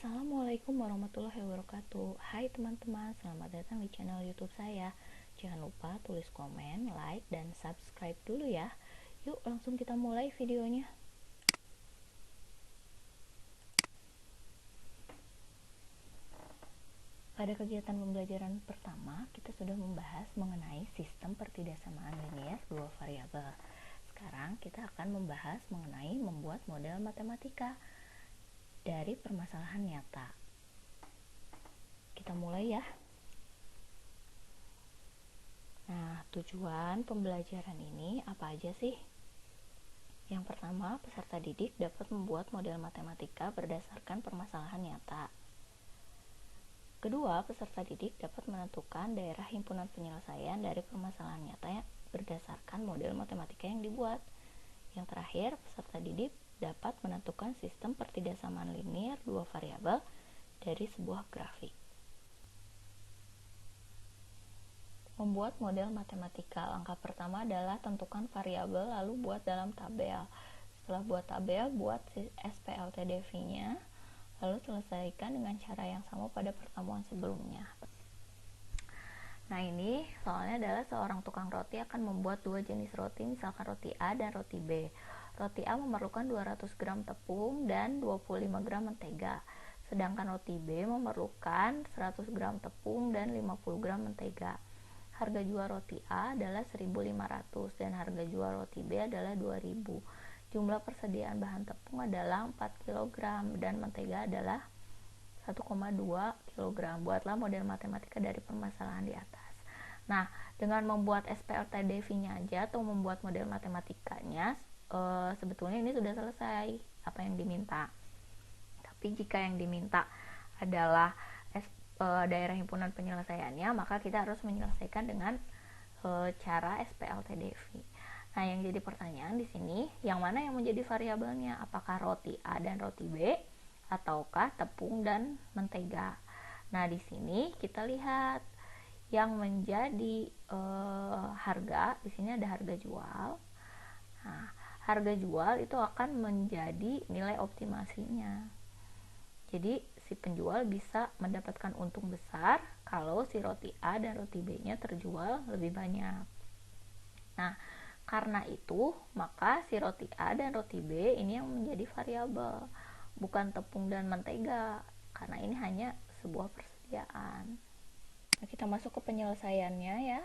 Assalamualaikum warahmatullahi wabarakatuh. Hai teman-teman, selamat datang di channel YouTube saya. Jangan lupa tulis komen, like, dan subscribe dulu ya. Yuk langsung kita mulai videonya. Pada kegiatan pembelajaran pertama, kita sudah membahas mengenai sistem pertidaksamaan linier dua variabel. Sekarang kita akan membahas mengenai membuat model matematika dari permasalahan nyata. Kita mulai ya. Nah, tujuan pembelajaran ini apa aja sih? Yang pertama, peserta didik dapat membuat model matematika berdasarkan permasalahan nyata. Kedua, peserta didik dapat menentukan daerah himpunan penyelesaian dari permasalahan nyata berdasarkan model matematika yang dibuat. Yang terakhir, peserta didik dapat menentukan sistem pertidaksamaan linier dua variabel dari sebuah grafik. Membuat model matematika, langkah pertama adalah tentukan variabel lalu buat dalam tabel. Setelah buat tabel, buat SPLTDV-nya, lalu selesaikan dengan cara yang sama pada pertemuan sebelumnya. Nah, ini soalnya adalah seorang tukang roti akan membuat dua jenis roti, misalkan roti A dan roti B. Roti A memerlukan 200 gram tepung dan 25 gram mentega. Sedangkan roti B memerlukan 100 gram tepung dan 50 gram mentega. Harga jual roti A adalah 1.500 dan harga jual roti B adalah 2.000. Jumlah persediaan bahan tepung adalah 4 kg dan mentega adalah 1,2 kg. Buatlah model matematika dari permasalahan di atas. Nah, dengan membuat SPLTDV-nya aja atau membuat model matematikanya, sebetulnya ini sudah selesai apa yang diminta. Tapi jika yang diminta adalah daerah himpunan penyelesaiannya, maka kita harus menyelesaikan dengan cara SPLTDV. Nah, yang jadi pertanyaan di sini, yang mana yang menjadi variabelnya? Apakah roti A dan roti B ataukah tepung dan mentega? Nah, di sini kita lihat yang menjadi harga, di sini ada harga jual. Nah, harga jual itu akan menjadi nilai optimasinya. Jadi si penjual bisa mendapatkan untung besar kalau si roti A dan roti B-nya terjual lebih banyak. Nah, karena itu maka si roti A dan roti B ini yang menjadi variabel, bukan tepung dan mentega, karena ini hanya sebuah persediaan. Nah, kita masuk ke penyelesaiannya ya.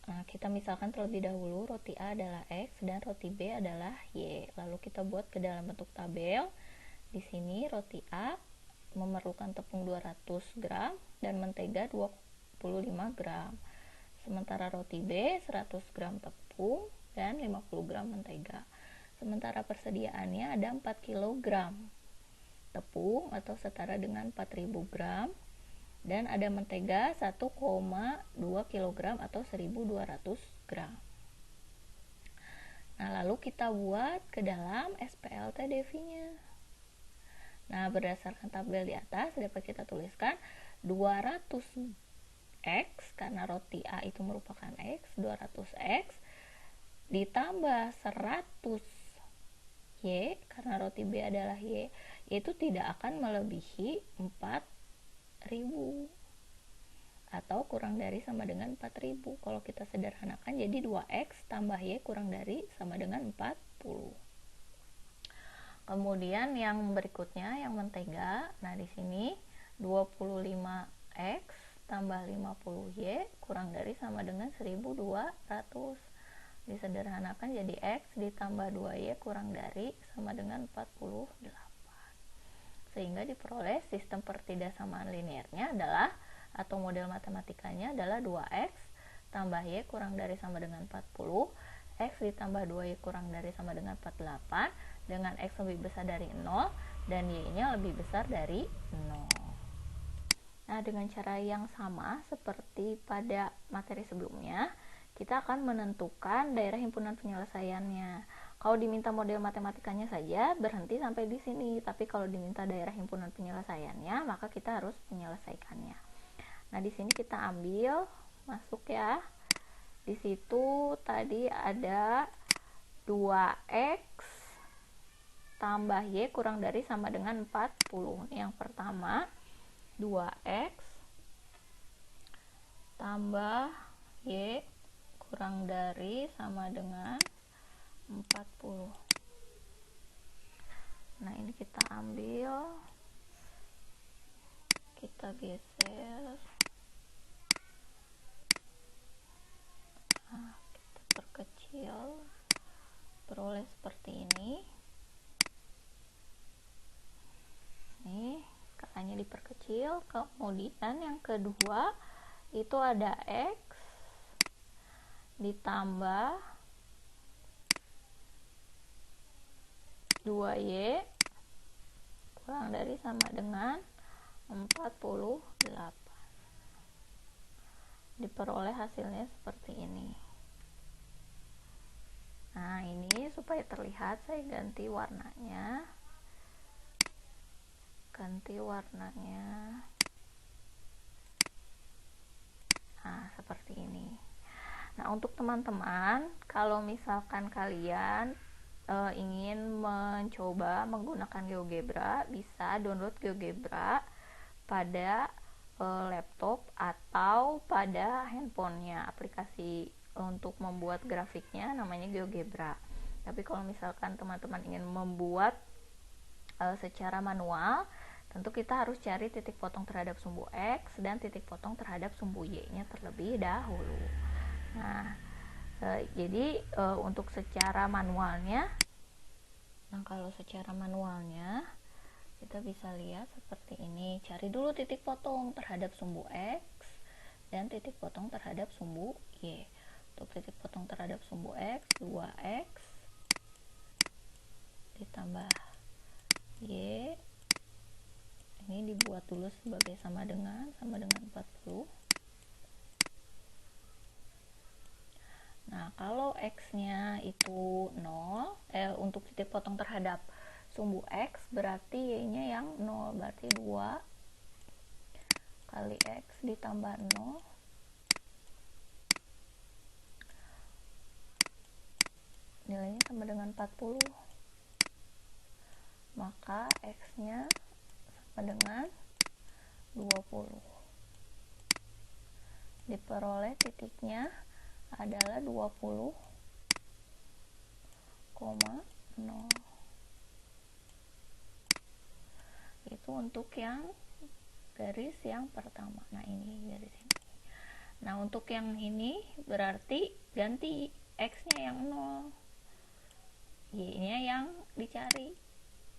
Nah, kita misalkan terlebih dahulu roti A adalah X dan roti B adalah Y. Lalu kita buat ke dalam bentuk tabel. Di sini roti A memerlukan tepung 200 gram dan mentega 25 gram. Sementara roti B 100 gram tepung dan 50 gram mentega. Sementara persediaannya ada 4 kg tepung atau setara dengan 4000 gram. Dan ada mentega 1,2 kg atau 1200 gram. Nah, lalu kita buat ke dalam SPLTDV-nya. Nah, berdasarkan tabel di atas dapat kita tuliskan 200X karena roti A itu merupakan X, 200X ditambah 100Y karena roti B adalah Y, yaitu tidak akan melebihi 4.000 atau kurang dari sama dengan 4.000. Kalau kita sederhanakan jadi 2X tambah Y kurang dari sama dengan 40. Kemudian yang berikutnya yang mentega. Nah, di sini 25X tambah 50Y kurang dari sama dengan 1.200. Disederhanakan jadi X ditambah 2Y kurang dari sama dengan 48. Sehingga diperoleh sistem pertidaksamaan liniernya adalah atau model matematikanya adalah 2X tambah Y kurang dari sama dengan 40, X ditambah 2Y kurang dari sama dengan 48, dengan X lebih besar dari 0 dan Y-nya lebih besar dari 0. Nah, dengan cara yang sama seperti pada materi sebelumnya, kita akan menentukan daerah himpunan penyelesaiannya. Kalau diminta model matematikanya saja berhenti sampai di sini, tapi kalau diminta daerah himpunan penyelesaiannya, maka kita harus menyelesaikannya. Nah, di sini kita ambil masuk ya. Di situ tadi ada 2X tambah Y kurang dari sama dengan 40. Yang pertama 2X tambah Y kurang dari sama dengan 40. Nah, ini kita ambil, kita geser, nah, kita perkecil, peroleh seperti ini. Nih, skalanya diperkecil. Kemudian yang kedua itu ada X ditambah 2Y kurang dari sama dengan 48. Diperoleh hasilnya seperti ini. Nah, ini supaya terlihat saya ganti warnanya. Nah, seperti ini. Nah, untuk teman-teman, kalau misalkan kalian ingin mencoba menggunakan GeoGebra, bisa download GeoGebra pada laptop atau pada handphonenya. Aplikasi untuk membuat grafiknya namanya GeoGebra. Tapi kalau misalkan teman-teman ingin membuat secara manual, tentu kita harus cari titik potong terhadap sumbu X dan titik potong terhadap sumbu Y-nya terlebih dahulu. Nah, jadi untuk secara manualnya, kalau secara manualnya kita bisa lihat seperti ini. Cari dulu titik potong terhadap sumbu X dan titik potong terhadap sumbu Y. Untuk titik potong terhadap sumbu X, 2X ditambah Y, ini dibuat dulu sebagai sama dengan 40. Nah, kalau X-nya itu 0, untuk titik potong terhadap sumbu X berarti Y-nya yang 0, berarti 2 kali X ditambah 0 nilainya sama dengan 40. Maka X-nya sama dengan 20. Diperoleh titiknya adalah 20,0. Itu untuk yang garis yang pertama. Nah, ini garis ini. Nah, untuk yang ini berarti ganti X-nya yang 0, Y-nya yang dicari.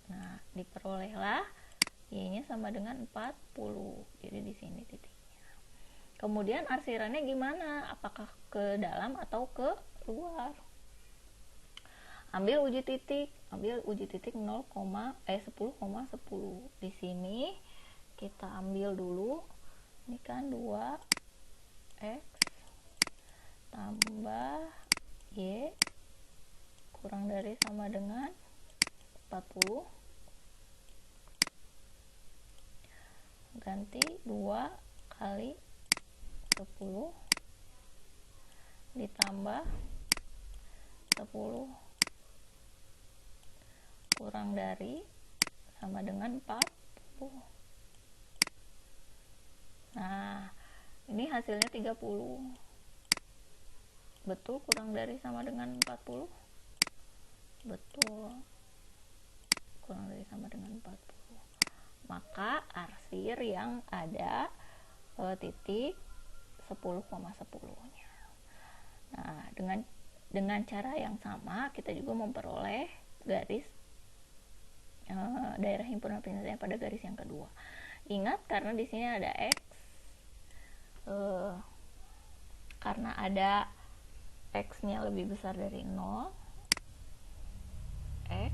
Nah, diperolehlah Y-nya sama dengan 40. Jadi di sini titiknya. Kemudian arsirannya gimana? Apakah ke dalam atau ke luar? Ambil uji titik 10,10. Di sini kita ambil dulu. Ini kan 2X tambah Y kurang dari sama dengan 40. Ganti 2 kali 10 ditambah 10 kurang dari sama dengan 40. Nah, ini hasilnya 30. Betul kurang dari sama dengan 40? Betul. Kurang dari sama dengan 40. Maka arsir yang ada titik 10,10-nya. Nah, dengan cara yang sama kita juga memperoleh garis daerah himpunan penyelesaian pada garis yang kedua. Ingat, karena di sini ada X, karena ada X-nya lebih besar dari 0, X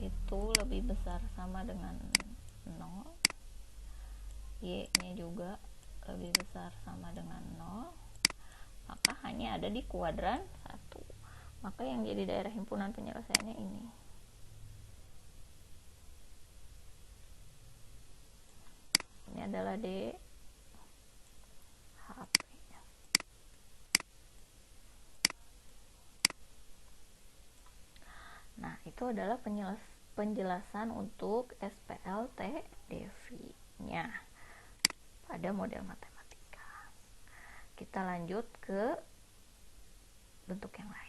itu lebih besar sama dengan 0, Y-nya juga lebih besar sama dengan 0, maka hanya ada di kuadran 1. Maka yang jadi daerah himpunan penyelesaiannya ini. Ini adalah D, H, P. Nah, itu itu adalah penjelasan untuk SPLT-DEFI-nya pada model matematika. Kita lanjut ke bentuk yang lain.